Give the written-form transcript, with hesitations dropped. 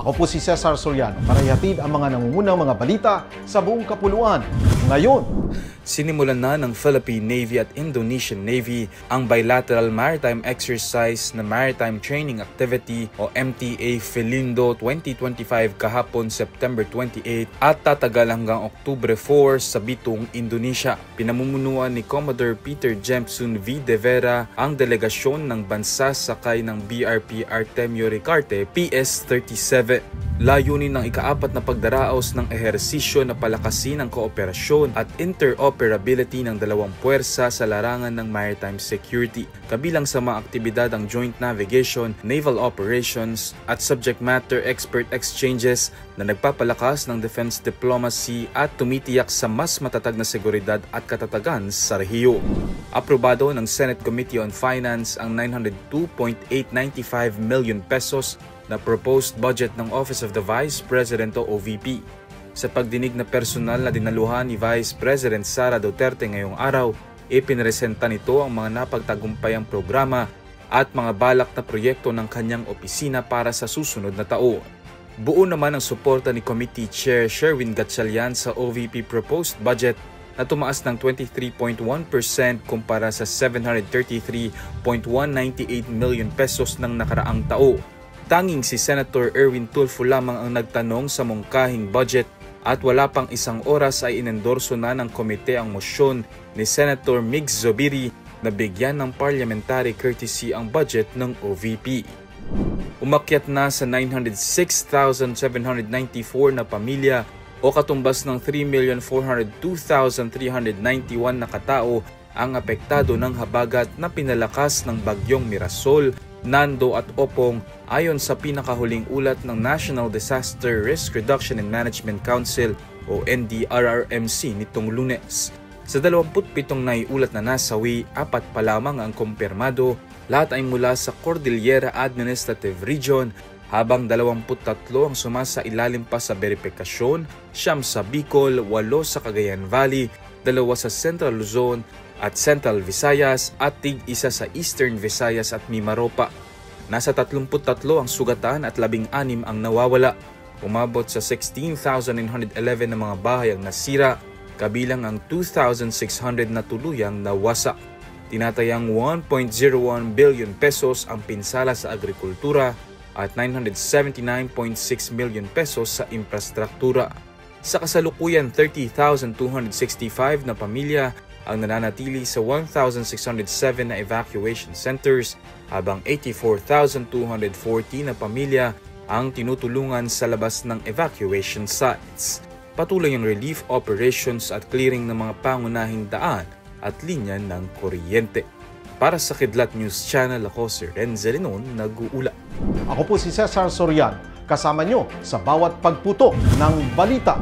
Ako po si Cesar Soriano para ihatid ang mga nangungunang mga balita sa buong kapuluan. Ngayon, sinimulan na ng Philippine Navy at Indonesian Navy ang bilateral maritime exercise na Maritime Training Activity o MTA Filindo 2025 kahapon September 28 at tatagal hanggang Oktubre 4 sa Bitung, Indonesia. Pinamumunuan ni Commodore Peter Jemsun V. De Vera ang delegasyon ng bansa sakay ng BRP Artemio Ricarte PS-37. Layunin ng ika-4 na pagdaraos ng ehersisyo na palakasin ang kooperasyon at interoperability ng dalawang puwersa sa larangan ng maritime security. Kabilang sa mga aktibidad ang joint navigation, naval operations at subject matter expert exchanges na nagpapalakas ng defense diplomacy at tumitiyak sa mas matatag na seguridad at katatagan sa rehiyon. Aprobado ng Senate Committee on Finance ang 902.895 million pesos na proposed budget ng Office of the Vice President o OVP. Sa pagdinig na personal na dinaluhan ni Vice President Sara Duterte ngayong araw, ipinresenta nito ang mga napagtagumpayang programa at mga balak na proyekto ng kanyang opisina para sa susunod na taon. Buo naman ang suporta ni Committee Chair Sherwin Gatchalian sa OVP proposed budget na tumaas ng 23.1% kumpara sa 733.198 million pesos ng nakaraang taon. Tanging si Senator Erwin Tulfo lamang ang nagtanong sa mungkahing budget at wala pang isang oras ay inendorso na ng komite ang mosyon ni Senator Migs Zubiri na bigyan ng parliamentary courtesy ang budget ng OVP. Umakyat na sa 906,794 na pamilya o katumbas ng 3,402,391 na katao ang apektado ng habagat na pinalakas ng bagyong Mirasol, Nando at Opong ayon sa pinakahuling ulat ng National Disaster Risk Reduction and Management Council o NDRRMC nitong Lunes. Sa 27 naiulat na nasawi, 4 pa lamang ang kumpirmado, lahat ay mula sa Cordillera Administrative Region, habang 23 ang sumasailalim pa sa beripikasyon, 9 sa Bicol, 8 sa Cagayan Valley, 2 sa Central Luzon at Central Visayas at tig-1 sa Eastern Visayas at Mimaropa. Nasa 33 ang sugatan at 16 ang nawawala. Umabot sa 16,911 na mga bahay ang nasira, kabilang ang 2,600 na tuluyang nawasak. Tinatayang 1.01 billion pesos ang pinsala sa agrikultura at 979.6 million pesos sa infrastruktura. Sa kasalukuyan, 30,265 na pamilya ang nananatili sa 1,607 na evacuation centers habang 84,240 na pamilya ang tinutulungan sa labas ng evacuation sites. Patuloy ang relief operations at clearing ng mga pangunahing daan at linya ng kuryente. Para sa Kidlat News Channel, ako si Renzo Linon, nag-uula. ako po si Cesar Soriano, kasama nyo sa bawat pagputo ng balita.